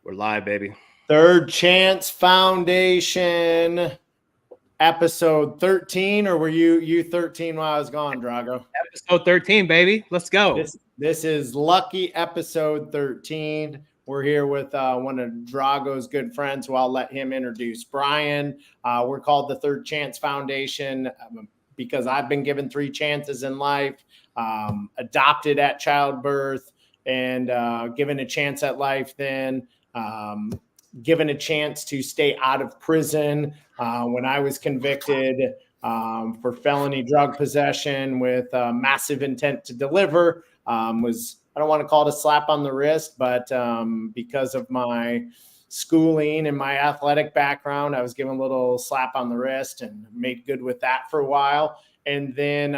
We're live, baby. Third Chance Foundation, episode 13, or were you 13 while I was gone, Drago? Episode 13, baby. Let's go. This is lucky episode 13. We're here with one of Drago's good friends, who I'll let him introduce. Brian. We're called the Third Chance Foundation because I've been given 3 chances in life, adopted at childbirth, and given a chance at life then. Given a chance to stay out of prison when I was convicted for felony drug possession with massive intent to deliver. I don't want to call it a slap on the wrist, but because of my schooling and my athletic background, I was given a little slap on the wrist and made good with that for a while. And then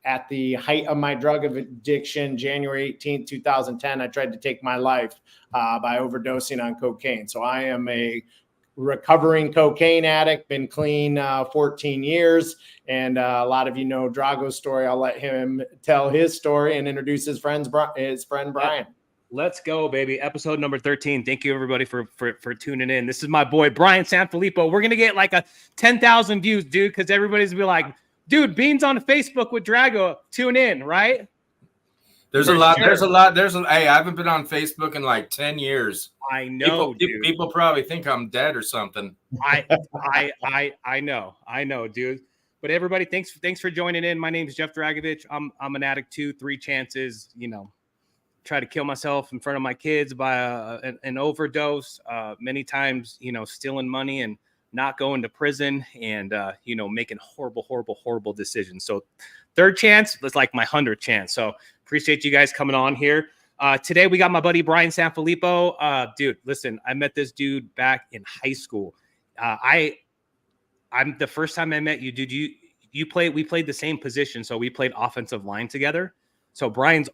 at the height of my drug addiction, January 18th, 2010, I tried to take my life by overdosing on cocaine. So I am a recovering cocaine addict, been clean 14 years. And a lot of you know Drago's story. I'll let him tell his story and introduce his friend Brian. Let's go, baby. Episode number 13. Thank you, everybody, for tuning in. This is my boy, Brian Sanfilippo. We're going to get like a 10,000 views, dude, because everybody's going to be like, dude, Beans on Facebook with Drago. Tune in, right? There's a lot. Hey, I haven't been on Facebook in like 10 years. I know, people probably think I'm dead or something. I know, dude. But everybody, thanks for joining in. My name is Jeff Dragovich. I'm an addict too. 3 chances, try to kill myself in front of my kids by an overdose. Many times, stealing money and not going to prison and, making horrible decisions. So third chance was like my 100th chance. So appreciate you guys coming on here. Today we got my buddy, Brian Sanfilippo. Dude, listen, I met this dude back in high school. I'm the first time I met you, dude, we played the same position. So we played offensive line together. So Brian's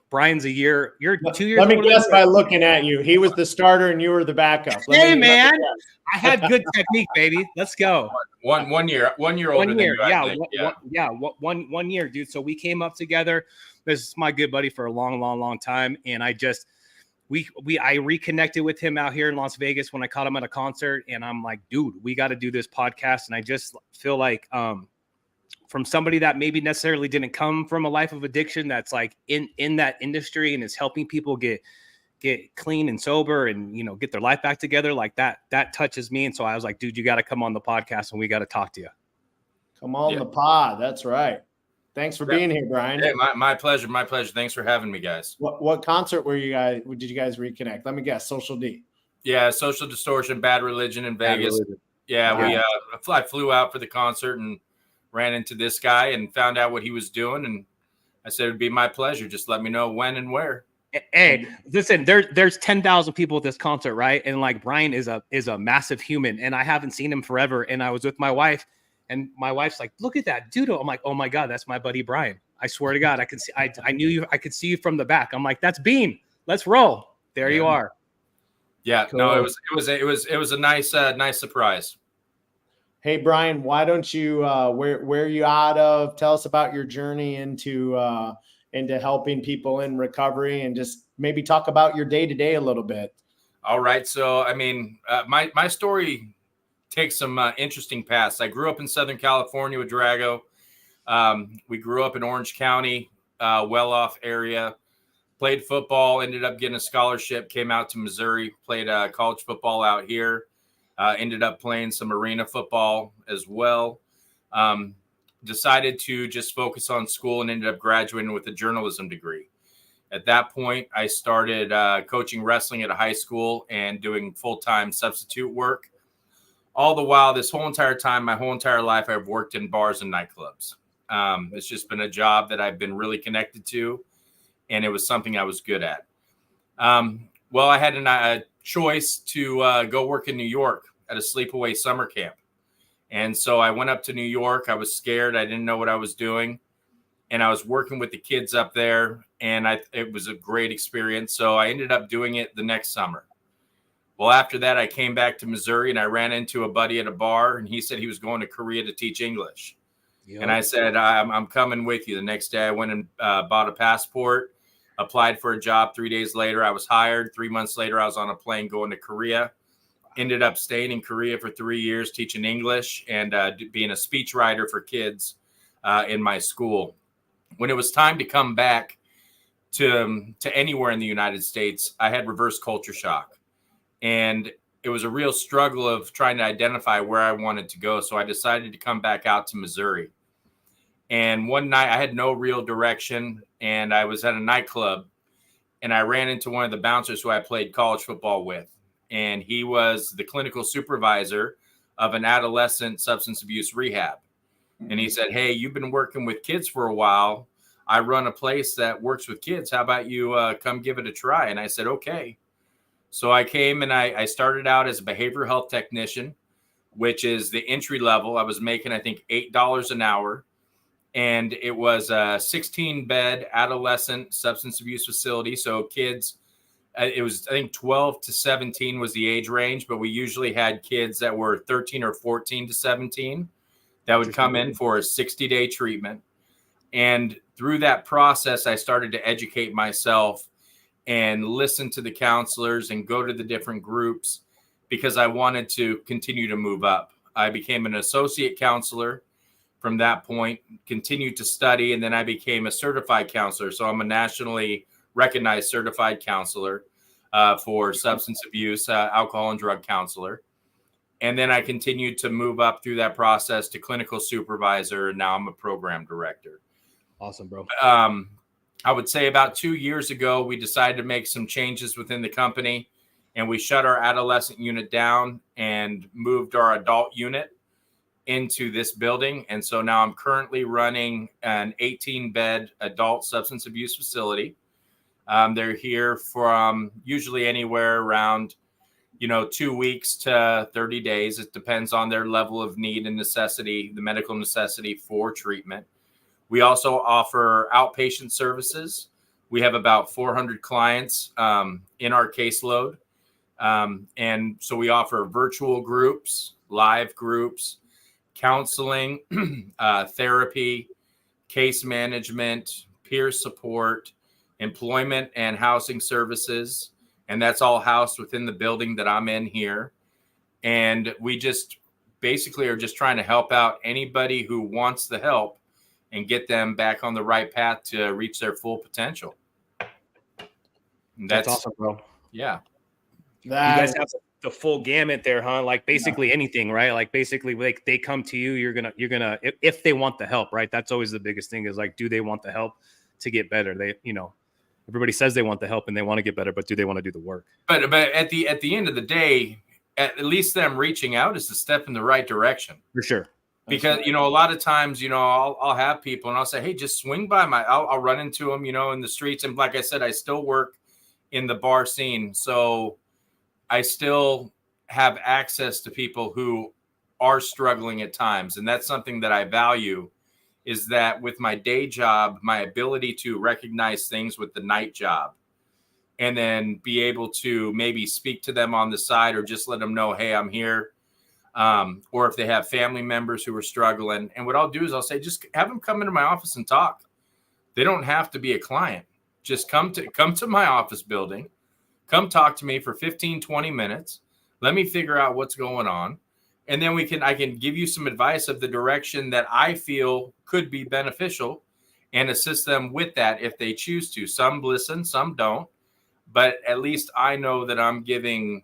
a year, you're 2 years. Let me guess by looking at you. He was the starter and you were the backup. Hey, man, I had good technique, baby. Let's go. One year older 1 year. than you, 1 year, dude. So we came up together. This is my good buddy for a long time. And I reconnected with him out here in Las Vegas when I caught him at a concert. And I'm like, dude, we got to do this podcast. And I just feel like, from somebody that maybe necessarily didn't come from a life of addiction, that's like in that industry and is helping people get clean and sober and, get their life back together, like that touches me. And so I was like, dude, you got to come on the podcast and we got to talk to you. Come on the pod. That's right. Thanks for being here, Brian. Hey, my pleasure. My pleasure. Thanks for having me, guys. What concert did you guys reconnect? Let me guess. Social D. Yeah. Social Distortion, Bad Religion in Vegas. Yeah. I flew out for the concert and ran into this guy and found out what he was doing. And I said, it'd be my pleasure. Just let me know when and where. Hey, listen, there's 10,000 people at this concert, right? And like Brian is a massive human and I haven't seen him forever. And I was with my wife and my wife's like, look at that dude. I'm like, oh my God, that's my buddy, Brian. I swear to God, I could see, I knew you. I could see you from the back. I'm like, that's Bean. Let's roll. There you are. Yeah, cool. No, it was a nice surprise. Hey, Brian, why don't you, where are you out of? Tell us about your journey into helping people in recovery and just maybe talk about your day-to-day a little bit. All right. So, I mean, my story takes some interesting paths. I grew up in Southern California with Drago. We grew up in Orange County, well-off area, played football, ended up getting a scholarship, came out to Missouri, played college football out here. Ended up playing some arena football as well. Decided to just focus on school and ended up graduating with a journalism degree. At that point, I started coaching wrestling at a high school and doing full-time substitute work. All the while, this whole entire time, my whole entire life, I've worked in bars and nightclubs. It's just been a job that I've been really connected to, and it was something I was good at. Well, I had a choice to go work in New York at a sleepaway summer camp. And so I went up to New York. I was scared. I didn't know what I was doing. And I was working with the kids up there, and it was a great experience. So I ended up doing it the next summer. Well, after that, I came back to Missouri, and I ran into a buddy at a bar, and he said he was going to Korea to teach English. Yep. And I said, I'm coming with you. The next day, I went and bought a passport applied for a job. 3 days later, I was hired. 3 months later, I was on a plane going to Korea. Ended up staying in Korea for 3 years, teaching English and being a speechwriter for kids in my school. When it was time to come back to anywhere in the United States, I had reverse culture shock. And it was a real struggle of trying to identify where I wanted to go. So I decided to come back out to Missouri. And one night I had no real direction, and I was at a nightclub, and I ran into one of the bouncers who I played college football with. And he was the clinical supervisor of an adolescent substance abuse rehab. And he said, "Hey, you've been working with kids for a while. I run a place that works with kids. How about you come give it a try?" And I said, "Okay." So I came and I started out as a behavioral health technician, which is the entry level. I was making, I think, $8 an hour. And it was a 16-bed adolescent substance abuse facility. So kids, it was, I think, 12 to 17 was the age range, but we usually had kids that were 13 or 14 to 17 that would come in for a 60-day treatment. And through that process, I started to educate myself and listen to the counselors and go to the different groups because I wanted to continue to move up. I became an associate counselor from that point, continued to study, and then I became a certified counselor. So I'm a nationally recognized certified counselor for substance abuse, alcohol and drug counselor. And then I continued to move up through that process to clinical supervisor, and now I'm a program director. Awesome, bro. I would say about 2 years ago, we decided to make some changes within the company, and we shut our adolescent unit down and moved our adult unit into this building. And so now I'm currently running an 18-bed adult substance abuse facility. They're here from usually anywhere around 2 weeks to 30 days. It depends on their level of need and necessity, the medical necessity for treatment. We also offer outpatient services. We have about 400 clients in our caseload. And so we offer virtual groups, live groups, counseling, therapy, case management, peer support, employment and housing services. And that's all housed within the building that I'm in here. And we just basically are just trying to help out anybody who wants the help and get them back on the right path to reach their full potential. And that's awesome, bro. Yeah. You guys have the full gamut there, huh? Like basically anything, right? Like basically like they come to you, you're gonna if they want the help, right? That's always the biggest thing is like, do they want the help to get better? They, everybody says they want the help and they want to get better, but do they want to do the work? But at the end of the day, at least them reaching out is a step in the right direction. For sure. Because, a lot of times, I'll have people and I'll say, "Hey, just swing by I'll run into them, in the streets." And like I said, I still work in the bar scene. So I still have access to people who are struggling at times. And that's something that I value, is that with my day job, my ability to recognize things with the night job and then be able to maybe speak to them on the side or just let them know, "Hey, I'm here." Or if they have family members who are struggling. And what I'll do is I'll say, just have them come into my office and talk. They don't have to be a client. Just come to my office building. Come talk to me for 15, 20 minutes. Let me figure out what's going on. And then I can give you some advice of the direction that I feel could be beneficial and assist them with that if they choose to. Some listen, some don't. But at least I know that I'm giving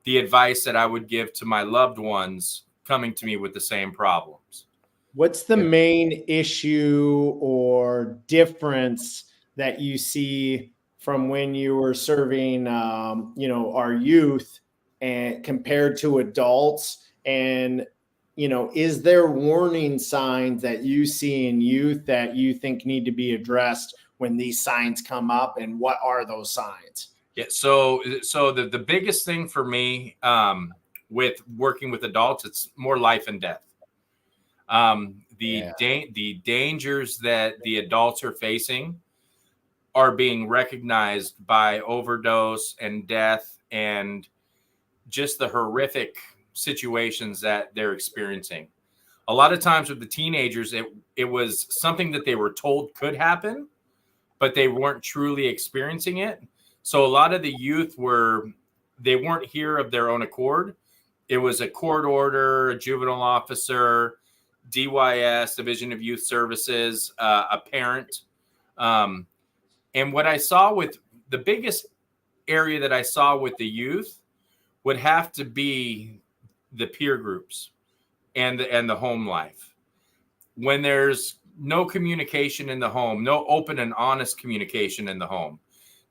the advice that I would give to my loved ones coming to me with the same problems. What's the main issue or difference that you see from when you were serving, our youth and compared to adults? And, is there warning signs that you see in youth that you think need to be addressed when these signs come up? And what are those signs? Yeah. So the biggest thing for me with working with adults, it's more life and death. The dangers that the adults are facing are being recognized by overdose and death and just the horrific situations that they're experiencing. A lot of times with the teenagers, it was something that they were told could happen, but they weren't truly experiencing it. So a lot of the youth they weren't here of their own accord. It was a court order, a juvenile officer, DYS, Division of Youth Services, a parent. And what I saw with the biggest area that I saw with the youth would have to be the peer groups and the home life. When there's no communication in the home, no open and honest communication in the home,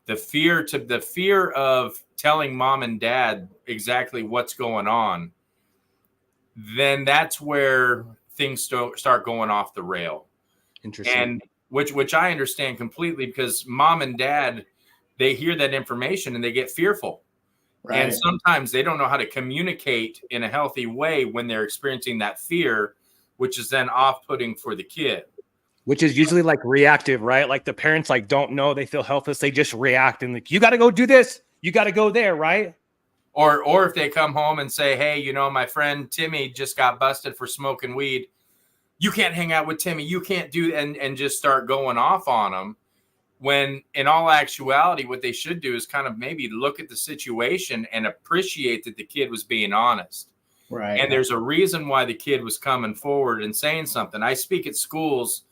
the fear of telling mom and dad exactly what's going on, then that's where things start going off the rail. Interesting. And which I understand completely, because mom and dad, they hear that information and they get fearful. Right. And sometimes they don't know how to communicate in a healthy way when they're experiencing that fear, which is then off-putting for the kid. Which is usually like reactive, right? Like the parents like don't know, they feel helpless, they just react and like, you got to go do this, you got to go there, right? Or if they come home and say, hey, you know, my friend Timmy just got busted for smoking weed. You can't hang out with Timmy. You can't do, and just start going off on them. When in all actuality, what they should do is kind of maybe look at the situation and appreciate that the kid was being honest. Right. And there's a reason why the kid was coming forward and saying something. I speak at schools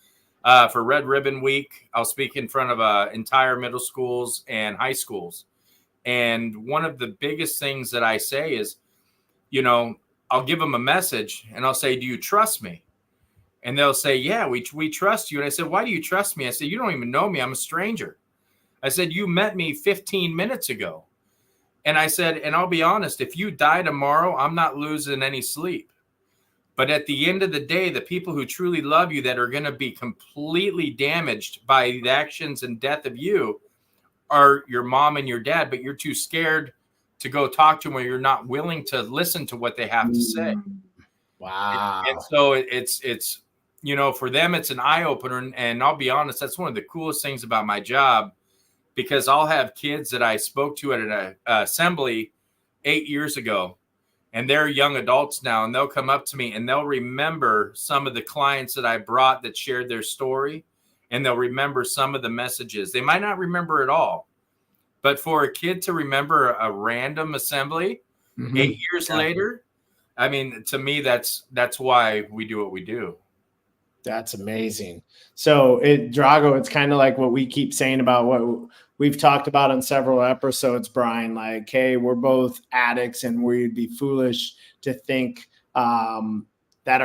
for Red Ribbon Week. I'll speak in front of entire middle schools and high schools. And one of the biggest things that I say is, you know, I'll give them a message and I'll say, do you trust me? And they'll say, yeah, we trust you. And I said, why do you trust me? I said, you don't even know me. I'm a stranger. I said, you met me 15 minutes ago. And I said, and I'll be honest, if you die tomorrow, I'm not losing any sleep. But at the end of the day, the people who truly love you that are going to be completely damaged by the actions and death of you are your mom and your dad, but you're too scared to go talk to them, or you're not willing to listen to what they have to say. Wow. And so it's, you know, for them, it's an eye opener. And I'll be honest, that's one of the coolest things about my job, because I'll have kids that I spoke to at an assembly 8 years ago, and they're young adults now, and they'll come up to me and they'll remember some of the clients that I brought that shared their story, and they'll remember some of the messages. They might not remember it all, but for a kid to remember a random assembly 8 years later, I mean, to me, that's why we do what we do. That's amazing. So Drago, it's kind of like what we keep saying about what we've talked about in several episodes, Brian, like, hey, we're both addicts and we'd be foolish to think that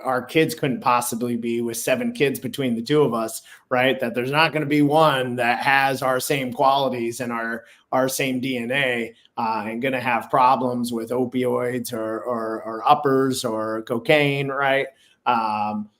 our kids couldn't possibly be, with 7 kids between the two of us, right? That there's not going to be one that has our same qualities and our same DNA and going to have problems with opioids or uppers or cocaine, right?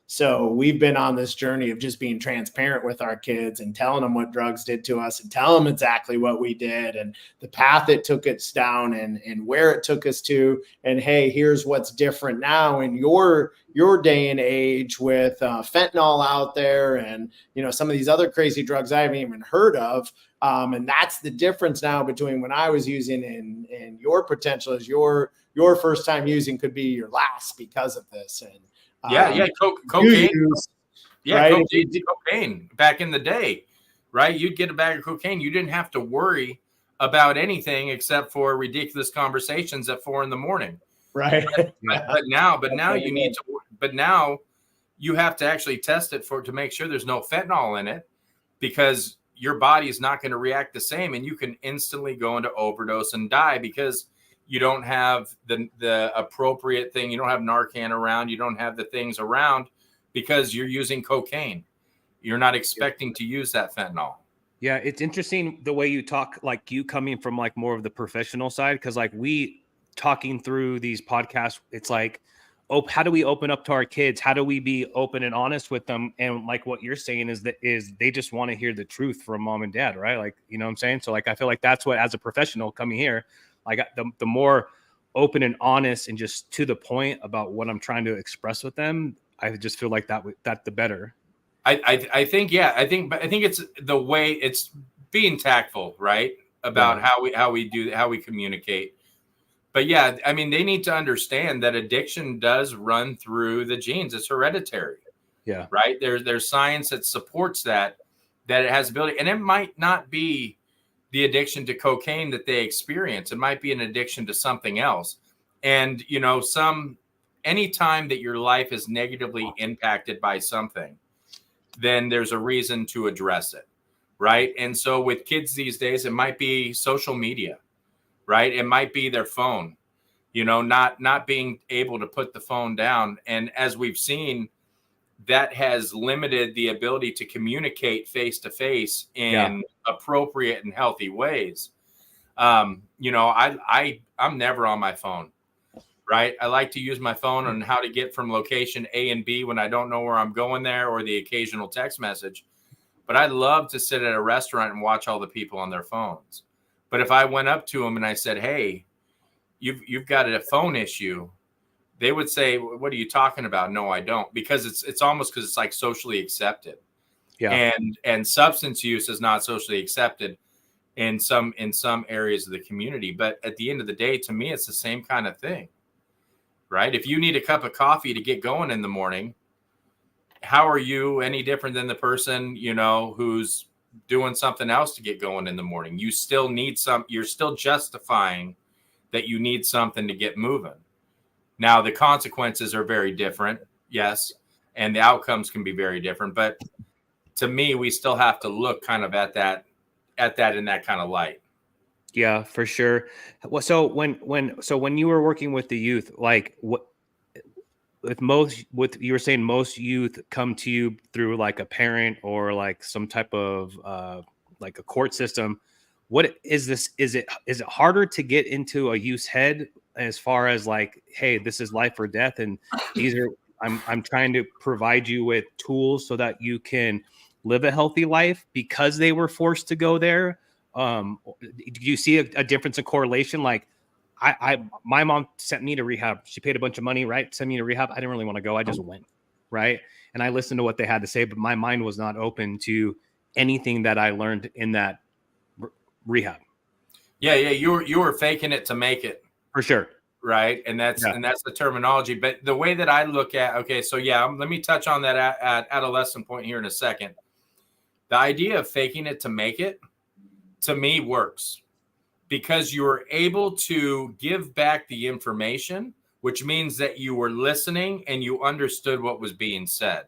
So we've been on this journey of just being transparent with our kids and telling them what drugs did to us and tell them exactly what we did and the path it took us down and where it took us to. And hey, here's what's different now in your day and age with fentanyl out there and, you know, some of these other crazy drugs I haven't even heard of. And that's the difference now between when I was using and your potential is your first time using could be your last because of this. And cocaine. Right? Cocaine back in the day, right? You'd get a bag of cocaine. You didn't have to worry about anything except for ridiculous conversations at 4 a.m. Right. But now you need to. But now you have to actually test it to make sure there's no fentanyl in it, because your body is not going to react the same, and you can instantly go into overdose and die because you don't have the appropriate thing. You don't have Narcan around. You don't have the things around because you're using cocaine. You're not expecting to use that fentanyl. Yeah, it's interesting the way you talk, like you coming from like more of the professional side, because like we talking through these podcasts, it's like, oh, how do we open up to our kids? How do we be open and honest with them? And like what you're saying is they just want to hear the truth from mom and dad, right? Like, you know what I'm saying? So like I feel like that's what, as a professional coming here, like the more open and honest and just to the point about what I'm trying to express with them, I just feel like that the better. I think it's the way it's being tactful, right? About how we communicate. But yeah, I mean, they need to understand that addiction does run through the genes. It's hereditary. Yeah. Right. There's science that supports that. that it has ability, and it might not be the addiction to cocaine that they experience. It might be an addiction to something else. And, you know, any time that your life is negatively impacted by something, then there's a reason to address it. Right. And so with kids these days, it might be social media, right? It might be their phone, you know, not being able to put the phone down. And as we've seen, that has limited the ability to communicate face to face in appropriate and healthy ways. You know, I'm never on my phone, right? I like to use my phone on how to get from location A and B when I don't know where I'm going there, or the occasional text message. But I love to sit at a restaurant and watch all the people on their phones. But if I went up to them and I said, "Hey, you've got a phone issue," they would say, "What are you talking about?" No, I don't, because it's almost because it's like socially accepted. Yeah. And substance use is not socially accepted in some areas of the community. But at the end of the day, to me, it's the same kind of thing, right? If you need a cup of coffee to get going in the morning, how are you any different than the person, you know, who's doing something else to get going in the morning? You still need you're still justifying that you need something to get moving. Now, the consequences are very different, yes, and the outcomes can be very different. But to me, we still have to look kind of at that in that kind of light. Yeah, for sure. Well, so when you were working with the youth, like what you were saying most youth come to you through like a parent or like some type of like a court system. What is this? Is it harder to get into a youth's head as far as like, hey, this is life or death, and these are I'm trying to provide you with tools so that you can live a healthy life because they were forced to go there? Do you see a difference in correlation? Like, my mom sent me to rehab. She paid a bunch of money, right? Sent me to rehab. I didn't really want to go. I just went, right? And I listened to what they had to say, but my mind was not open to anything that I learned in that rehab. Yeah, you were faking it to make it, for sure, right? And that's the terminology. But the way that I look at, okay, so let me touch on that at adolescent point here in a second. The idea of faking it to make it, to me, works. Because you were able to give back the information, which means that you were listening and you understood what was being said.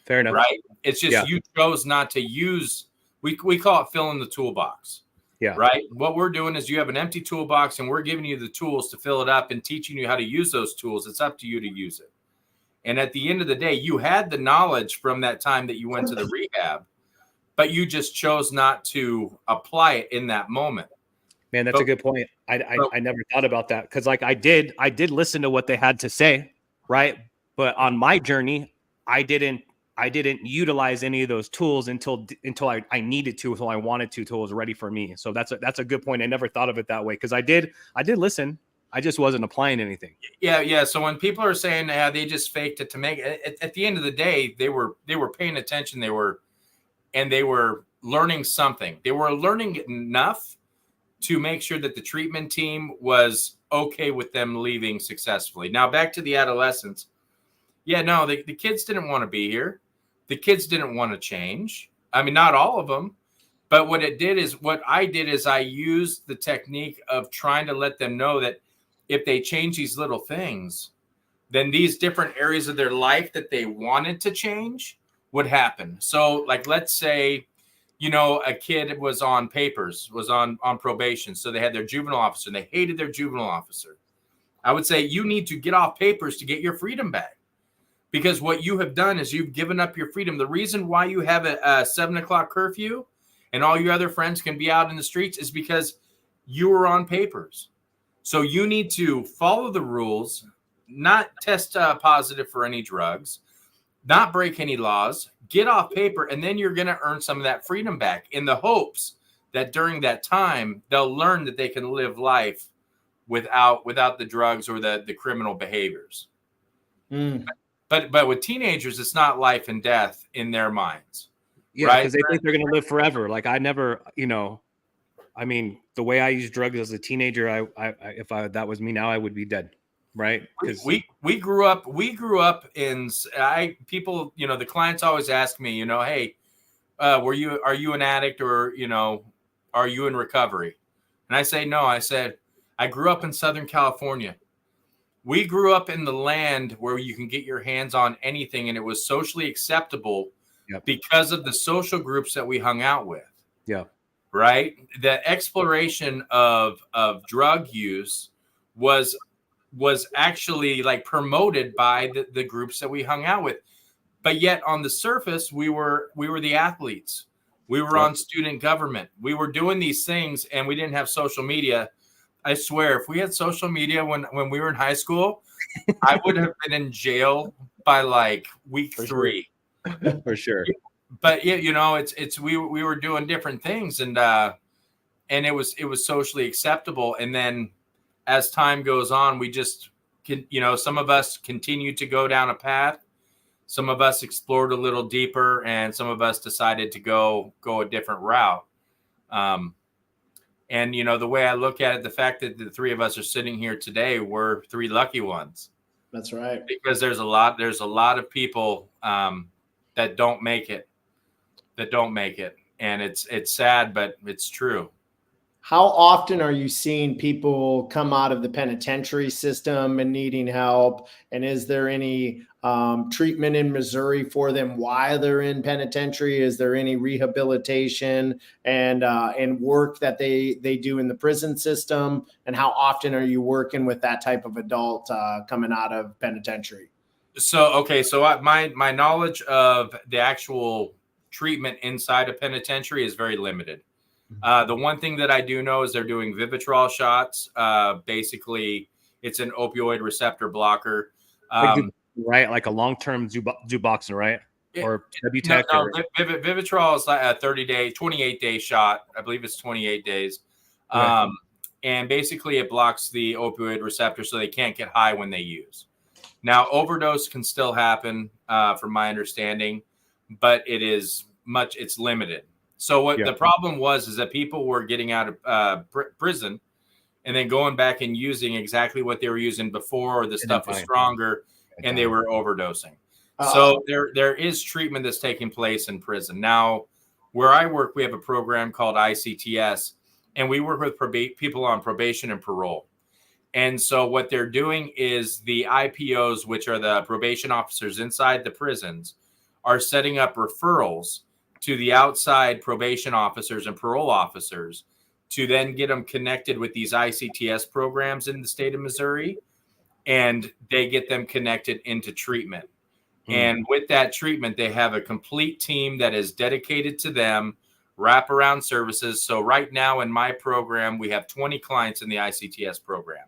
Fair enough. Right? It's just you chose not to use, we call it fill in the toolbox. Yeah. Right? What we're doing is you have an empty toolbox and we're giving you the tools to fill it up and teaching you how to use those tools. It's up to you to use it. And at the end of the day, you had the knowledge from that time that you went to the rehab, but you just chose not to apply it in that moment. Man, that's a good point. I never thought about that, because like I did listen to what they had to say, right? But on my journey, I didn't utilize any of those tools until I needed to, until I wanted to, until it was ready for me. So that's a good point. I never thought of it that way, because I did listen. I just wasn't applying anything. Yeah. So when people are saying they just faked it to make it, at the end of the day, they were paying attention. They were learning something. They were learning enough to make sure that the treatment team was okay with them leaving successfully. Now, back to the adolescents. Yeah, no, the kids didn't want to be here. The kids didn't want to change. I mean, not all of them. But what I did is I used the technique of trying to let them know that if they change these little things, then these different areas of their life that they wanted to change would happen. So, like, let's say, you know, a kid was on probation. So they had their juvenile officer and they hated their juvenile officer. I would say you need to get off papers to get your freedom back, because what you have done is you've given up your freedom. The reason why you have a 7:00 curfew and all your other friends can be out in the streets is because you were on papers. So you need to follow the rules, not test positive for any drugs, not break any laws, get off paper, and then you're going to earn some of that freedom back, in the hopes that during that time, they'll learn that they can live life without the drugs or the criminal behaviors. But with teenagers, it's not life and death in their minds. Yeah, right? because they think they're going to live forever. Like, I never, you know, I mean, the way I used drugs as a teenager, if that was me now, I would be dead. Right. We grew up in people, you know, the clients always ask me, you know, hey, are you an addict, or, are you in recovery? And I say, no. I said, I grew up in Southern California. We grew up in the land where you can get your hands on anything, and it was socially acceptable because of the social groups that we hung out with. Yeah. Right. The exploration of drug use was actually like promoted by the groups that we hung out with. But yet on the surface, we were the athletes. We were on student government. We were doing these things, and we didn't have social media. I swear, if we had social media when we were in high school, I would have been in jail by like week 3. For sure. But it's we were doing different things, and it was socially acceptable. And then as time goes on, we just can, some of us continued to go down a path. Some of us explored a little deeper, and some of us decided to go a different route. And, the way I look at it, the fact that the 3 of us are sitting here today, we're 3 lucky ones. That's right. Because there's a lot of people that don't make it. And it's sad, but it's true. How often are you seeing people come out of the penitentiary system and needing help? And is there any treatment in Missouri for them while they're in penitentiary? Is there any rehabilitation and work that they do in the prison system? And how often are you working with that type of adult coming out of penitentiary? So my knowledge of the actual treatment inside a penitentiary is very limited. The one thing that I do know is they're doing Vivitrol shots. Basically, it's an opioid receptor blocker. Right, like a long-term Zuboxone, right? Or Wtech? No, Vivitrol is like a 28-day shot. I believe it's 28 days. Okay. And basically, it blocks the opioid receptor so they can't get high when they use. Now, overdose can still happen, from my understanding, but it's limited. So what the problem was that people were getting out of prison and then going back and using exactly what they were using before, or the stuff was stronger, and they were overdosing. So there is treatment that's taking place in prison. Now, where I work, we have a program called ICTS, and we work with people on probation and parole. And so what they're doing is the IPOs, which are the probation officers inside the prisons, are setting up referrals to the outside probation officers and parole officers to then get them connected with these ICTS programs in the state of Missouri, and they get them connected into treatment. And with that treatment, they have a complete team that is dedicated to them, wraparound services. So right now in my program, we have 20 clients in the ICTS program.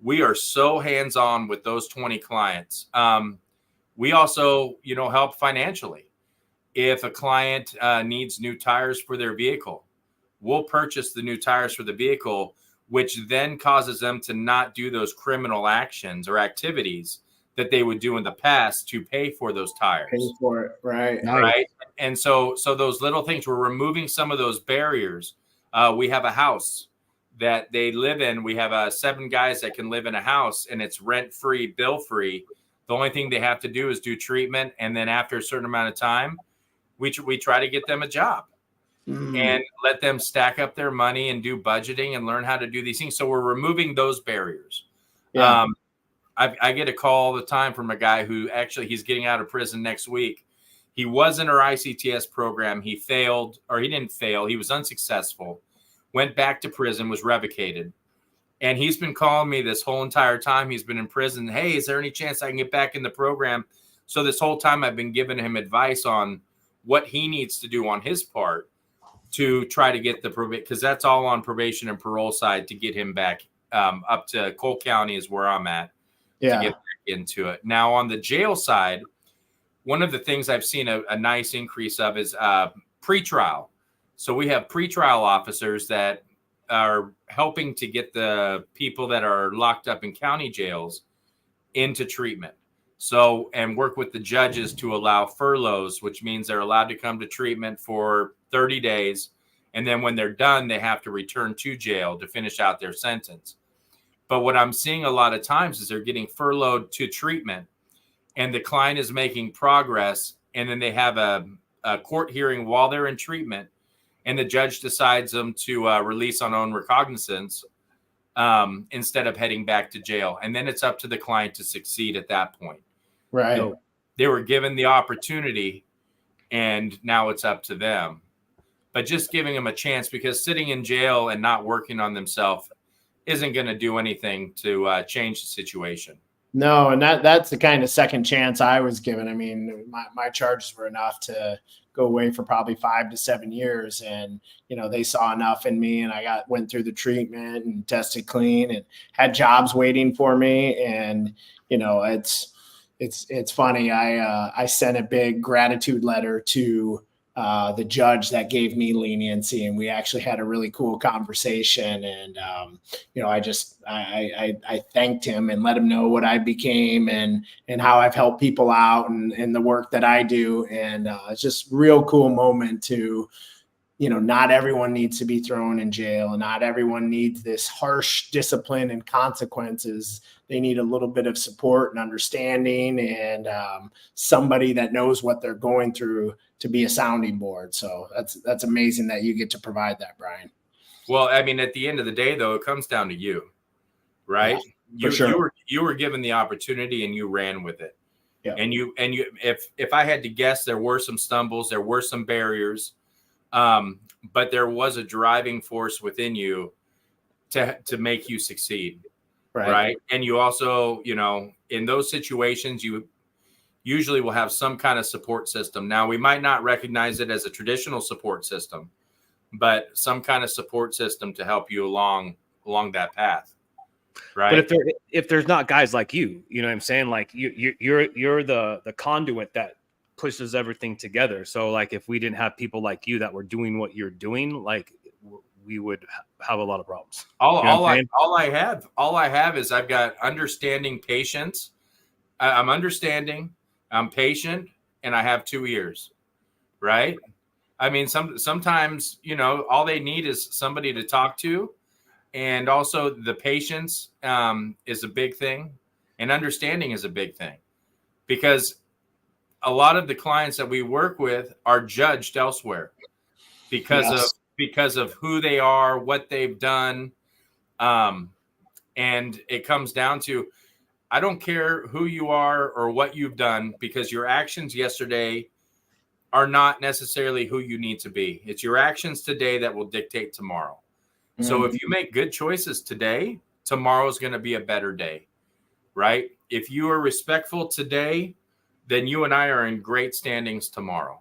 We are so hands-on with those 20 clients. We also, help financially. If a client needs new tires for their vehicle, we'll purchase the new tires for the vehicle, which then causes them to not do those criminal actions or activities that they would do in the past to pay for those tires. Pay for it, right? Right. And so those little things, we're removing some of those barriers. We have a house that they live in. We have 7 guys that can live in a house, and it's rent-free, bill-free. The only thing they have to do is do treatment, and then after a certain amount of time, we try to get them a job and let them stack up their money and do budgeting and learn how to do these things. So we're removing those barriers. Yeah. I get a call all the time from a guy who actually he's getting out of prison next week. He was in our ICTS program. He failed, or he didn't fail. He was unsuccessful, went back to prison, was revocated. And he's been calling me this whole entire time he's been in prison. Hey, is there any chance I can get back in the program? So this whole time I've been giving him advice on what he needs to do on his part to try to get the probation, because that's all on probation and parole side, to get him back up to Cole County is where I'm at to get back into it. Now on the jail side, one of the things I've seen a nice increase of is pretrial. So we have pretrial officers that are helping to get the people that are locked up in county jails into treatment. So, and work with the judges to allow furloughs, which means they're allowed to come to treatment for 30 days. And then when they're done, they have to return to jail to finish out their sentence. But what I'm seeing a lot of times is they're getting furloughed to treatment, and the client is making progress. And then they have a court hearing while they're in treatment, and the judge decides them to release on own recognizance instead of heading back to jail. And then it's up to the client to succeed at that point. Right. You know, they were given the opportunity, and now it's up to them. But just giving them a chance, because sitting in jail and not working on themselves isn't going to do anything to change the situation. No, and that's the kind of second chance I was given. I mean, my charges were enough to go away for probably 5 to 7 years, and they saw enough in me, and I went through the treatment and tested clean and had jobs waiting for me. And it's funny. I sent a big gratitude letter to the judge that gave me leniency, and we actually had a really cool conversation. And I thanked him and let him know what I became and how I've helped people out and the work that I do. And it's just real cool moment to, not everyone needs to be thrown in jail, and not everyone needs this harsh discipline and consequences. They need a little bit of support and understanding, and somebody that knows what they're going through to be a sounding board. So that's amazing that you get to provide that, Brian. Well, I mean, at the end of the day, though, it comes down to you, right? Yeah, for sure. You were given the opportunity and you ran with it. Yeah. And if I had to guess, there were some stumbles, there were some barriers, but there was a driving force within you to make you succeed. Right. And you also, in those situations, you usually will have some kind of support system. Now, we might not recognize it as a traditional support system, but some kind of support system to help you along that path. Right. But if there's not guys like you, you know what I'm saying? Like you're the conduit that pushes everything together. So like, if we didn't have people like you that were doing what you're doing, like we would have a lot of problems. All I have is I've got understanding, patience. I'm understanding, I'm patient, and I have 2 ears. Right. I mean, sometimes, all they need is somebody to talk to. And also the patience is a big thing, and understanding is a big thing, because a lot of the clients that we work with are judged elsewhere because of who they are, what they've done. And it comes down to, I don't care who you are or what you've done, because your actions yesterday are not necessarily who you need to be. It's your actions today that will dictate tomorrow. Mm-hmm. So if you make good choices today, tomorrow's going to be a better day, right? If you are respectful today, then you and I are in great standings tomorrow.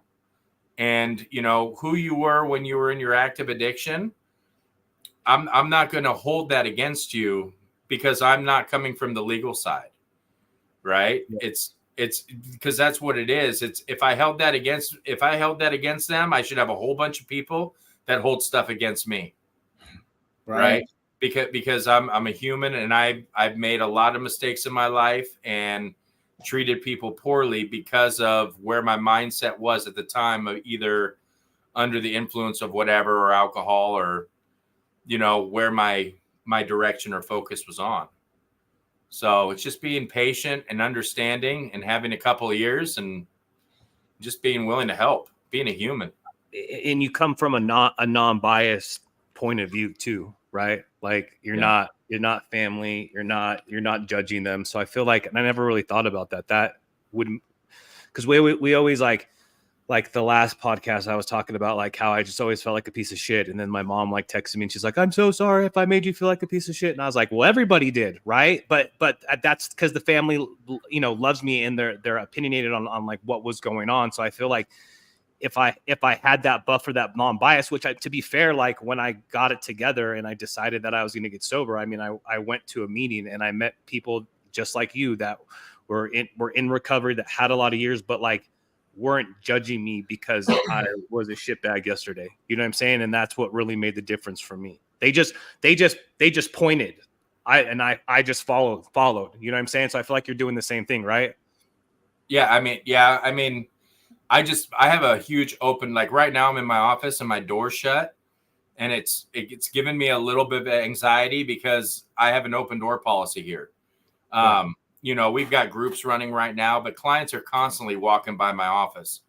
And, who you were when you were in your active addiction, I'm not going to hold that against you, because I'm not coming from the legal side, right? Yeah. It's because that's what it is. It's if I held that against them, I should have a whole bunch of people that hold stuff against me. Right. Because I'm a human, and I've made a lot of mistakes in my life and treated people poorly because of where my mindset was at the time, of either under the influence of whatever, or alcohol, or, where my direction or focus was on. So it's just being patient and understanding and having a couple of years and just being willing to help, being a human. And you come from a non-biased point of view too, right? Like you're not family, you're not judging them. So I feel like, and I never really thought about that wouldn't, because we always like the last podcast I was talking about, like how I just always felt like a piece of shit. And then my mom like texted me and she's like, I'm so sorry if I made you feel like a piece of shit. And I was like, well, everybody did. Right. But that's because the family, loves me, and they're opinionated on like what was going on. So I feel like if I had that buffer, that non-bias, which to be fair, like when I got it together and I decided that I was going to get sober, I mean, I went to a meeting and I met people just like you that were in recovery, that had a lot of years, but like weren't judging me because I was a shitbag yesterday. You know what I'm saying? And that's what really made the difference for me. They just pointed. I just followed. You know what I'm saying? So I feel like you're doing the same thing, right? Yeah. I mean, I have a huge open, like right now I'm in my office and my door's shut, and it's given me a little bit of anxiety because I have an open door policy here. Right. We've got groups running right now, but clients are constantly walking by my office,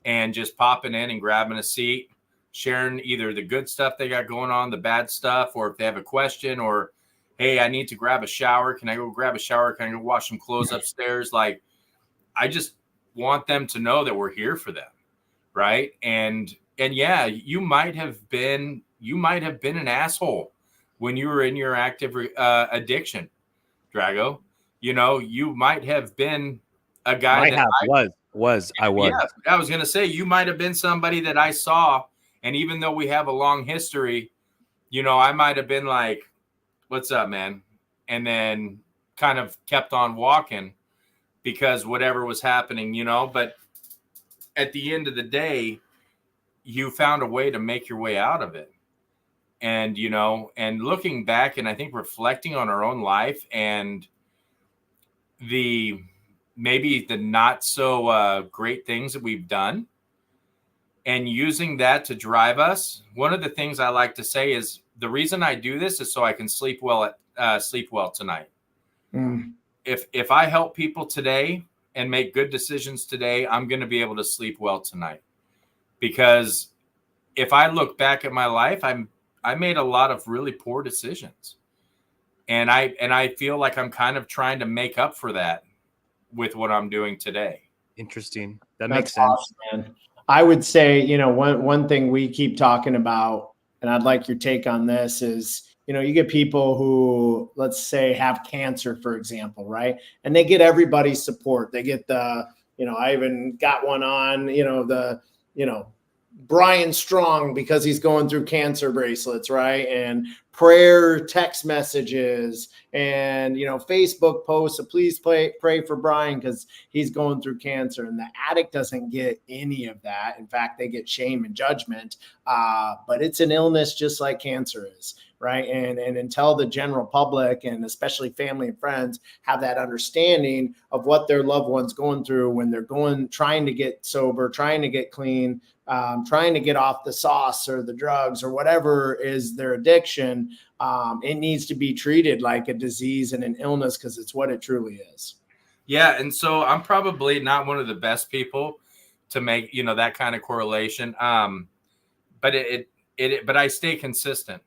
and just popping in and grabbing a seat, sharing either the good stuff they got going on, the bad stuff, or if they have a question, or, hey, I need to grab a shower. Can I go grab a shower? Can I go wash some clothes upstairs? Like, I just want them to know that we're here for them. Right. And yeah, you might have been an asshole when you were in your active addiction, Drago. You know, you might have been a guy I was. Yeah, I was going to say, you might have been somebody that I saw. And even though we have a long history, you know, I might have been like, what's up, man? And then kind of kept on walking because whatever was happening, you know, but at the end of the day, you found a way to make your way out of it. And, you know, and looking back and I think reflecting on our own life and maybe the not so great things that we've done and using that to drive us. One of the things I like to say is the reason I do this is so I can sleep well tonight. If I help people today and make good decisions today, I'm going to be able to sleep well tonight. Because if I look back at my life, I made a lot of really poor decisions. And I feel like I'm kind of trying to make up for that with what I'm doing today. Interesting. That makes sense. Awesome, man. I would say, you know, one thing we keep talking about, and I'd like your take on this, is, you know, you get people who, let's say, have cancer, for example, right? And they get everybody's support. They get I even got one on, Brian Strong, because he's going through cancer bracelets, right? And prayer text messages and, Facebook posts of please pray for Brian because he's going through cancer. And the addict doesn't get any of that. In fact, they get shame and judgment. But it's an illness just like cancer is, right? And until the general public and especially family and friends have that understanding of what their loved one's going through when they're trying to get sober, trying to get clean, trying to get off the sauce or the drugs or whatever is their addiction, it needs to be treated like a disease and an illness because it's what it truly is. Yeah. And so I'm probably not one of the best people to make, that kind of correlation. But but I stay consistent,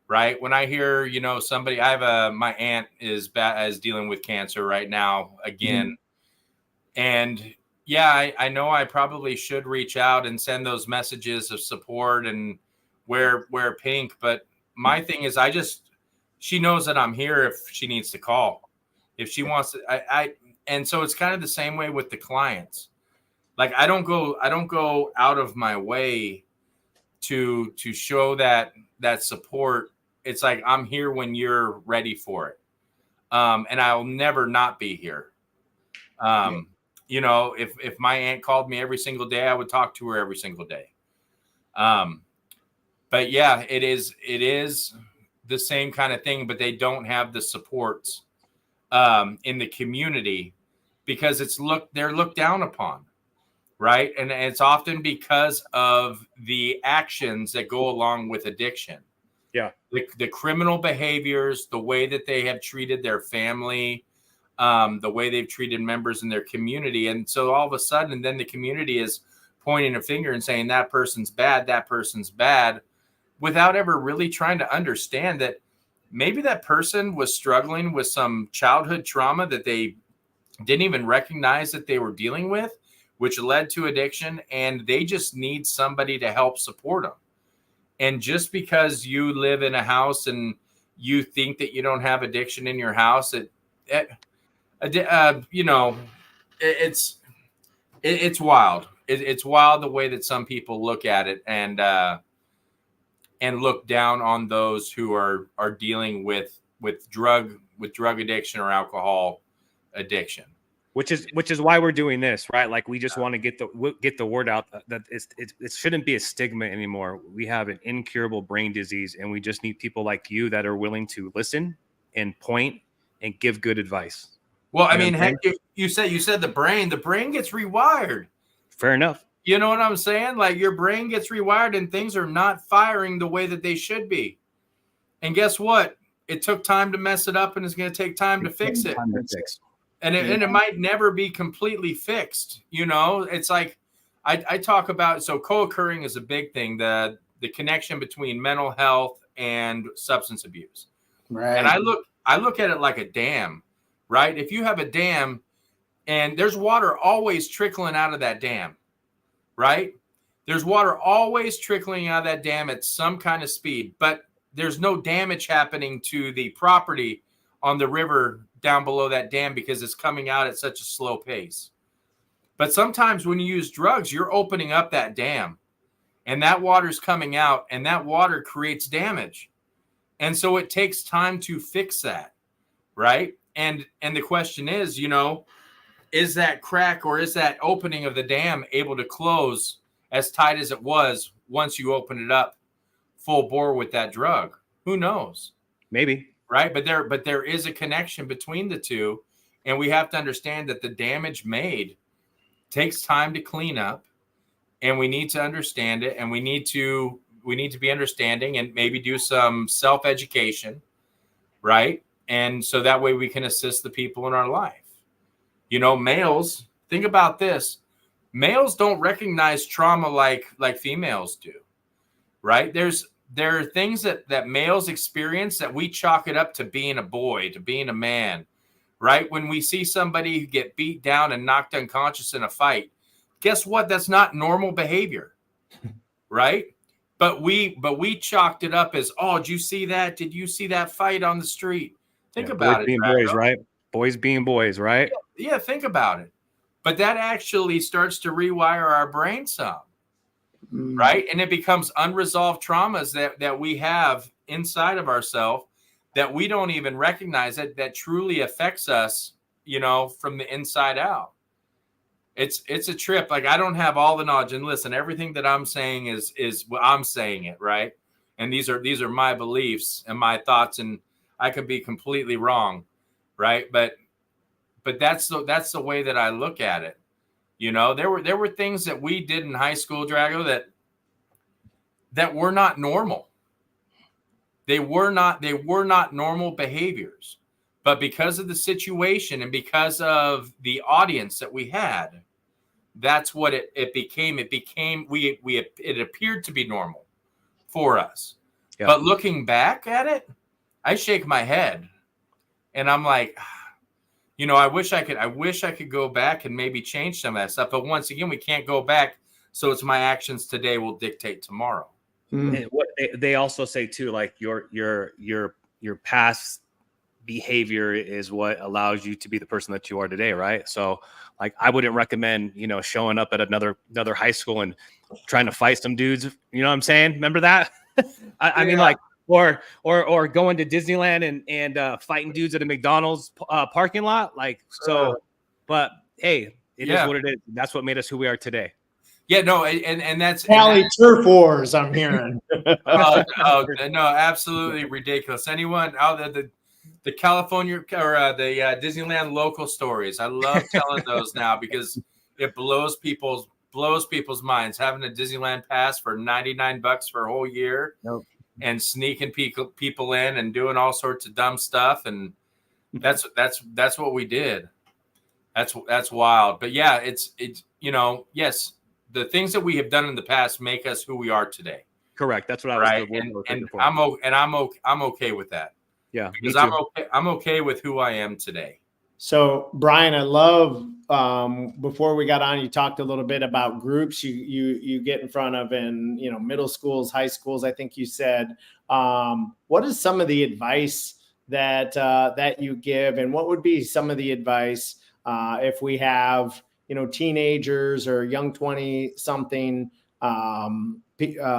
right? When I hear, somebody, my aunt is dealing with cancer right now again. Mm-hmm. And yeah, I know I probably should reach out and send those messages of support and wear pink. But my thing is, she knows that I'm here if she needs to call, if she wants to. And so it's kind of the same way with the clients. Like I don't go out of my way to show that support. It's like I'm here when you're ready for it, and I'll never not be here. If my aunt called me every single day, I would talk to her every single day. But yeah, it is the same kind of thing, but they don't have the supports in the community because they're looked down upon, right? And it's often because of the actions that go along with addiction. Yeah. The criminal behaviors, the way that they have treated their family, the way they've treated members in their community. And so all of a sudden, then the community is pointing a finger and saying that person's bad, without ever really trying to understand that maybe that person was struggling with some childhood trauma that they didn't even recognize that they were dealing with, which led to addiction. And they just need somebody to help support them. And just because you live in a house and you think that you don't have addiction in your house, it's wild. It's wild the way that some people look at it and look down on those who are dealing with drug addiction or alcohol addiction. Which is why we're doing this, right? Like we just want to get the word out that it shouldn't be a stigma anymore. We have an incurable brain disease, and we just need people like you that are willing to listen and point and give good advice. Well, I mean, heck, you said the brain gets rewired. Fair enough. You know what I'm saying? Like your brain gets rewired and things are not firing the way that they should be. And guess what? It took time to mess it up and it's going to take time to fix it. And it might never be completely fixed. It's like, I talk about, so co-occurring is a big thing, the connection between mental health and substance abuse. Right. And I look at it like a dam, right? If you have a dam and there's water always trickling out of that dam, right? There's water always trickling out of that dam at some kind of speed, but there's no damage happening to the property on the river down below that dam because it's coming out at such a slow pace. But sometimes when you use drugs, you're opening up that dam and that water's coming out and that water creates damage. And so it takes time to fix that, right? And the question is, is that crack or is that opening of the dam able to close as tight as it was once you open it up full bore with that drug? Who knows? Maybe. Right. But there is a connection between the two. And we have to understand that the damage made takes time to clean up, and we need to understand it, and we need to be understanding and maybe do some self-education, right? And so that way we can assist the people in our life. Males, think about this. Males don't recognize trauma like females do, right? There are things that males experience that we chalk it up to being a boy, to being a man, right? When we see somebody get beat down and knocked unconscious in a fight, guess what? That's not normal behavior, right? But we chalked it up as, oh, did you see that? Did you see that fight on the street? Think about boys it. Being boys, right? Boys being boys, right? Yeah, think about it. But that actually starts to rewire our brain some, right? And it becomes unresolved traumas that we have inside of ourselves that we don't even recognize that truly affects us, from the inside out. It's a trip. Like, I don't have all the knowledge, and listen, everything that I'm saying is what I'm saying it, right? And these are my beliefs and my thoughts, and I could be completely wrong, right? But that's the way that I look at it. There were things that we did in high school, Drago, that were not normal. They were not normal behaviors, but because of the situation and because of the audience that we had, that's what it became. It appeared to be normal for us. Yeah. But looking back at it, I shake my head and I'm like, I wish I could go back and maybe change some of that stuff. But once again, we can't go back. So it's my actions today will dictate tomorrow. And what they also say too, like your past behavior is what allows you to be the person that you are today, right? So, like, I wouldn't recommend showing up at another high school and trying to fight some dudes. You know what I'm saying? Remember that? I mean, like, or going to Disneyland and fighting dudes at a McDonald's parking lot, like so. But hey, it is what it is. That's what made us who we are today. Yeah, no, and that's Cali turf wars. I'm hearing. No, absolutely ridiculous. Anyone out there, the California or the Disneyland local stories, I love telling those now because it blows people's minds. Having a Disneyland pass for $99 for a whole year, and sneaking people in and doing all sorts of dumb stuff, and that's what we did. That's wild. But yeah, it's yes. The things that we have done in the past make us who we are today. Correct. That's what I was and I'm okay with that. Yeah, because I'm okay with who I am today. So, Brian, I love before we got on, you talked a little bit about groups you get in front of in middle schools, high schools. I think you said. What is some of the advice that you give, and what would be some of the advice if we have teenagers or young 20-something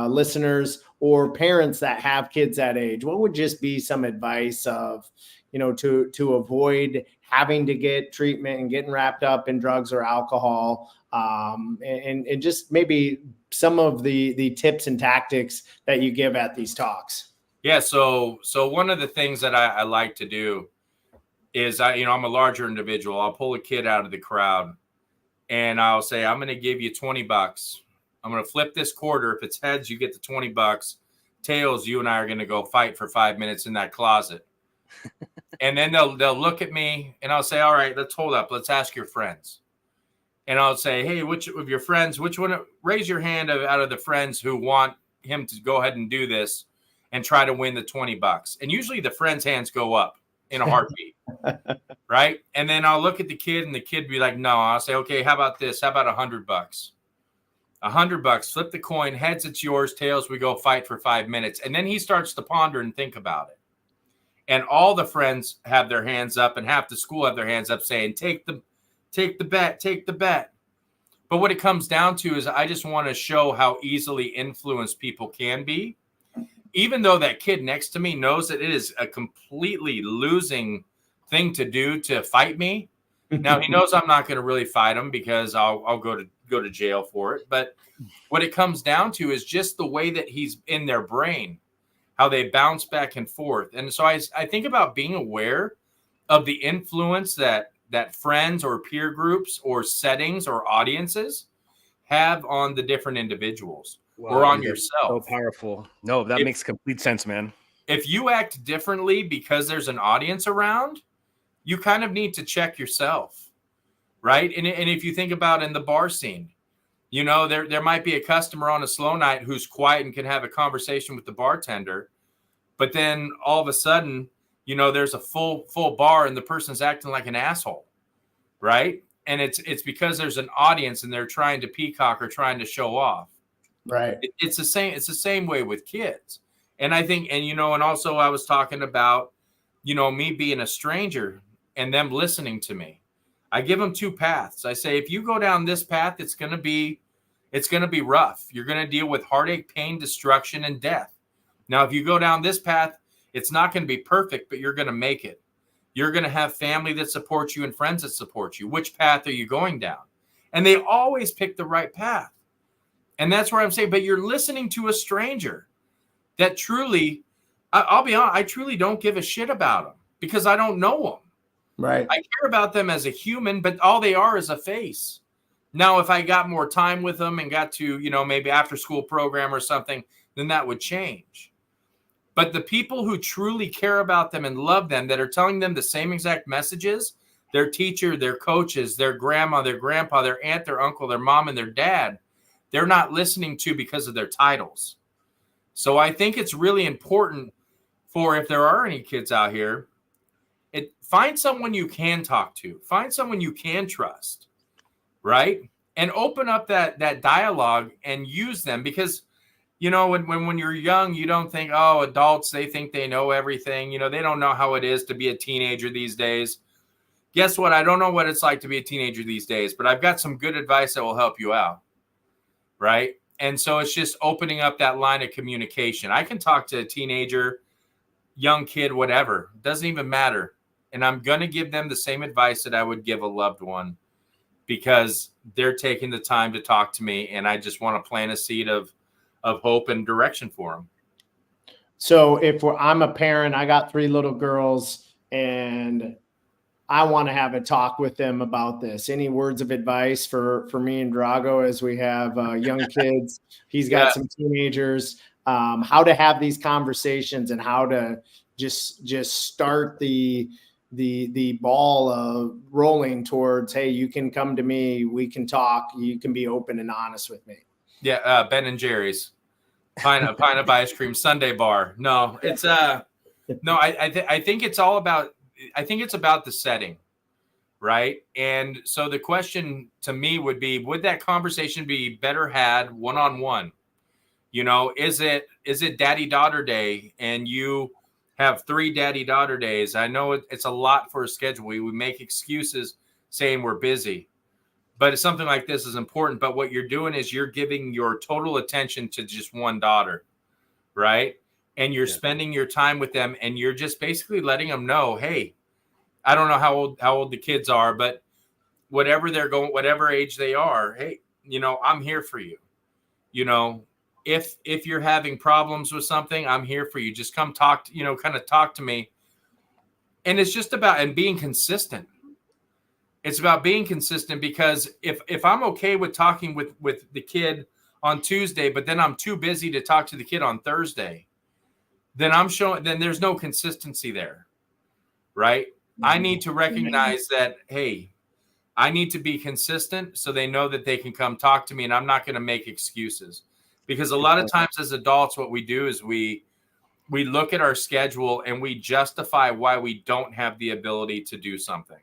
listeners or parents that have kids that age? What would just be some advice of, to avoid having to get treatment and getting wrapped up in drugs or alcohol, and just maybe some of the tips and tactics that you give at these talks? Yeah. So one of the things that I like to do is I'm a larger individual. I'll pull a kid out of the crowd. And I'll say, I'm going to give you $20. I'm going to flip this quarter. If it's heads, you get the $20. Tails, you and I are going to go fight for 5 minutes in that closet. And then they'll look at me and I'll say, all right, let's hold up. Let's ask your friends. And I'll say, hey, which of your friends, which one, raise your hand out of the friends who want him to go ahead and do this and try to win the $20. And usually the friends' hands go up in a heartbeat. Right. And then I'll look at the kid and the kid be like, no. I'll say, okay, how about this? How about $100? $100, flip the coin, heads it's yours, tails we go fight for 5 minutes. And then he starts to ponder and think about it. And all the friends have their hands up and half the school have their hands up saying, take the bet. But what it comes down to is I just want to show how easily influenced people can be. Even though that kid next to me knows that it is a completely losing thing to do to fight me. Now he knows I'm not going to really fight him because I'll go to jail for it. But what it comes down to is just the way that he's in their brain, how they bounce back and forth. And so I think about being aware of the influence that friends or peer groups or settings or audiences have on the different individuals or on yourself. So powerful. No, that makes complete sense, man. If you act differently because there's an audience around, you kind of need to check yourself, right? And if you think about in the bar scene, you know, there might be a customer on a slow night who's quiet and can have a conversation with the bartender, but then all of a sudden, you know, there's a full bar and the person's acting like an asshole, right? And it's because there's an audience and they're trying to peacock or trying to show off. Right. It's the same way with kids. And I think, and, you know, and also I was talking about, you know, me being a stranger and them listening to me. I give them two paths. I say, if you go down this path, it's going to be rough. You're going to deal with heartache, pain, destruction, and death. Now, if you go down this path, it's not going to be perfect, but you're going to make it. You're going to have family that supports you and friends that support you. Which path are you going down? And they always pick the right path. And that's where I'm saying, but you're listening to a stranger that truly, I'll be honest, I truly don't give a shit about them because I don't know them. Right. I care about them as a human, but all they are is a face. Now, if I got more time with them and got to, you know, maybe after school program or something, then that would change. But the people who truly care about them and love them, that are telling them the same exact messages, their teacher, their coaches, their grandma, their grandpa, their aunt, their uncle, their mom, and their dad, they're not listening to because of their titles. So I think it's really important for, if there are any kids out here, find someone you can talk to, find someone you can trust, right? And open up that dialogue and use them, because, you know, when you're young, you don't think, oh, adults, they think they know everything. You know, they don't know how it is to be a teenager these days. Guess what? I don't know what it's like to be a teenager these days, but I've got some good advice that will help you out, right? And so it's just opening up that line of communication. I can talk to a teenager, young kid, whatever. It doesn't even matter. And I'm going to give them the same advice that I would give a loved one, because they're taking the time to talk to me. And I just want to plant a seed of hope and direction for them. So if I'm a parent, I got 3 little girls and I want to have a talk with them about this. Any words of advice for me and Drago as we have young kids? He's got some teenagers. How to have these conversations and how to just start the ball rolling towards, hey, you can come to me, we can talk, you can be open and honest with me. Yeah, Ben and Jerry's, pint of ice cream, Sunday bar. No, it's no. I think it's all about. I think it's about the setting, right? And so the question to me would be: would that conversation be better had one-on-one? You know, is it daddy-daughter day, and you have 3 daddy-daughter days? I know it's a lot for a schedule. We make excuses saying we're busy. But something like this is important. But what you're doing is you're giving your total attention to just one daughter, right? And you're spending your time with them, and you're just basically letting them know, hey, I don't know how old the kids are, but whatever they're going, whatever age they are, hey, you know, I'm here for you. You know, if you're having problems with something, I'm here for you. Just come talk, kind of talk to me. And it's just about being consistent. It's about being consistent, because if I'm okay with talking with the kid on Tuesday, but then I'm too busy to talk to the kid on Thursday, then there's no consistency there, right? I need to recognize that, hey, I need to be consistent so they know that they can come talk to me, and I'm not going to make excuses. Because a lot of times as adults, what we do is we look at our schedule and we justify why we don't have the ability to do something.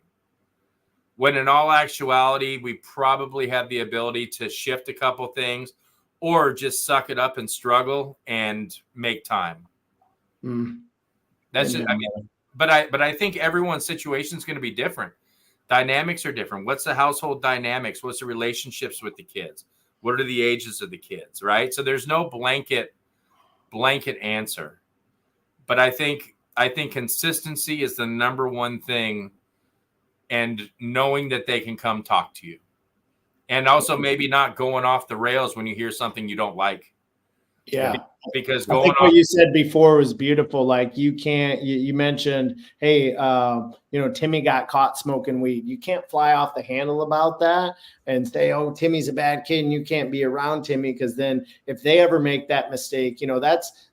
When in all actuality, we probably have the ability to shift a couple things or just suck it up and struggle and make time. That's just, I mean, but I think everyone's situation is going to be different. Dynamics are different. What's the household dynamics? What's the relationships with the kids? What are the ages of the kids, right? So there's no blanket answer. But I think consistency is the number one thing, and knowing that they can come talk to you. And also maybe not going off the rails when you hear something you don't like. Yeah. Because I think what you said before was beautiful. Like you mentioned, hey, Timmy got caught smoking weed. You can't fly off the handle about that and say, oh, Timmy's a bad kid and you can't be around Timmy. Because then if they ever make that mistake,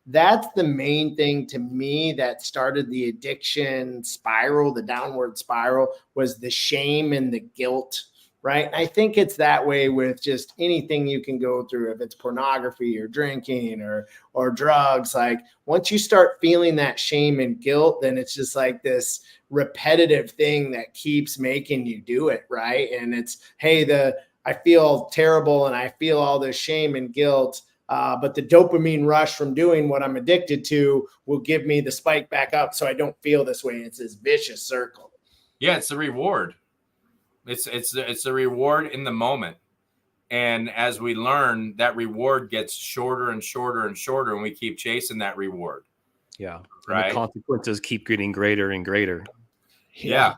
that's the main thing to me that started the addiction spiral, the downward spiral, was the shame and the guilt. Right. I think it's that way with just anything you can go through, if it's pornography or drinking or drugs. Like once you start feeling that shame and guilt, then it's just like this repetitive thing that keeps making you do it. Right. And it's, hey, I feel terrible and I feel all this shame and guilt. But the dopamine rush from doing what I'm addicted to will give me the spike back up so I don't feel this way. It's this vicious circle. Yeah, it's the reward. It's the reward in the moment. And as we learn, that reward gets shorter and shorter and shorter, and we keep chasing that reward. Yeah. Right. And the consequences keep getting greater and greater. Yeah.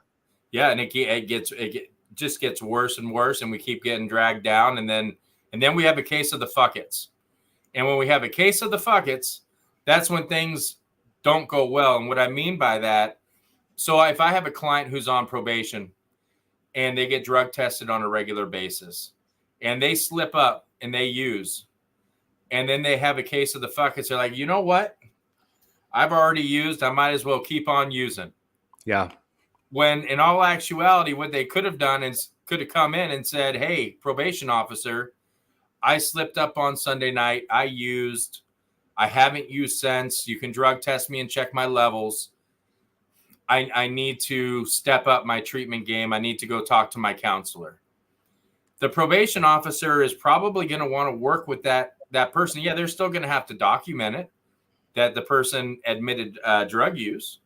And it just gets worse and worse, and we keep getting dragged down. And then we have a case of the fuck-its. And when we have a case of the fuck-its, that's when things don't go well. And what I mean by that, so if I have a client who's on probation and they get drug tested on a regular basis and they slip up and they use, and then they have a case of the fuck-its, they're like, you know what? I've already used. I might as well keep on using. Yeah. When in all actuality, what they could have done is could have come in and said, hey, probation officer, I slipped up on Sunday night. I haven't used since. You can drug test me and check my levels. I need to step up my treatment game. I need to go talk to my counselor. The probation officer is probably going to want to work with that person. Yeah, they're still going to have to document it, that the person admitted drug use.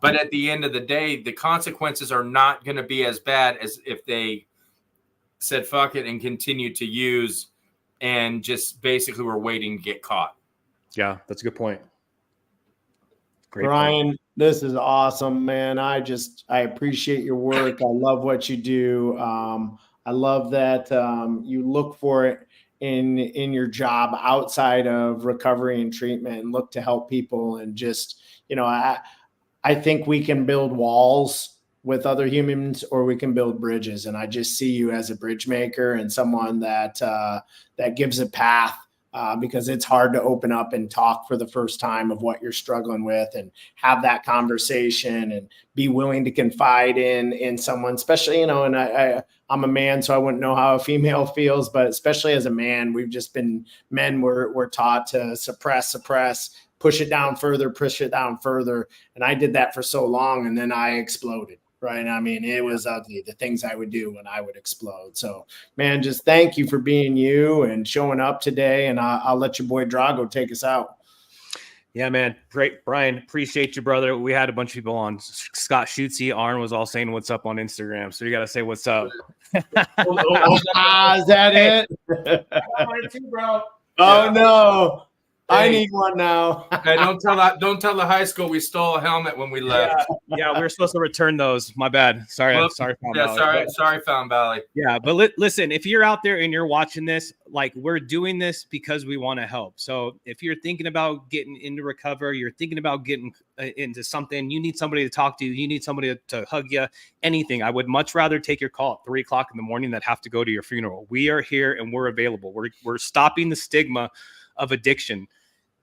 But at the end of the day, the consequences are not going to be as bad as if they said fuck it and continued to use and just basically were waiting to get caught. Yeah, that's a good point. Great Brian, point. This is awesome, man. I appreciate your work. I love what you do. I love that you look for it in your job outside of recovery and treatment and look to help people. And just, I think we can build walls with other humans, or we can build bridges. And I just see you as a bridge maker and someone that gives a path. Because it's hard to open up and talk for the first time of what you're struggling with and have that conversation and be willing to confide in someone, especially, and I'm a man, so I wouldn't know how a female feels, but especially as a man, we're taught to suppress, push it down further. And I did that for so long, and then I exploded. Right. I mean, it was ugly, the things I would do when I would explode. So, man, just thank you for being you and showing up today. And I'll let your boy Drago take us out. Yeah, man. Great. Brian, appreciate you, brother. We had a bunch of people on. Scott Schutze, Arn was all saying what's up on Instagram. So you got to say what's up. Is that it? Bro. Oh, no. I need one now. Hey, don't tell the high school we stole a helmet when we left. Yeah, we were supposed to return those. My bad. Sorry, Found Valley. Sorry, Found Valley. Yeah, but listen, if you're out there and you're watching this, like, we're doing this because we want to help. So if you're thinking about getting into recovery, you're thinking about getting into something, you need somebody to talk to, you need somebody to hug you, anything. I would much rather take your call at 3:00 in the morning than have to go to your funeral. We are here and we're available. We're stopping the stigma of addiction.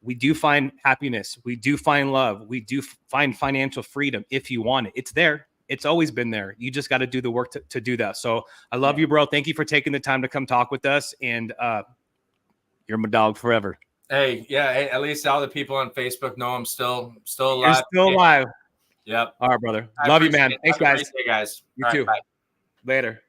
We do find happiness. We do find love. We do find financial freedom if you want it. It's there. It's always been there. You just got to do the work to do that. So I love you, bro. Thank you for taking the time to come talk with us. And you're my dog forever. Hey, yeah. Hey, at least all the people on Facebook know I'm still alive. You're still alive. Yep. All right, brother. Love you, man. Thanks, guys. Day, guys. You too. Bye. Later.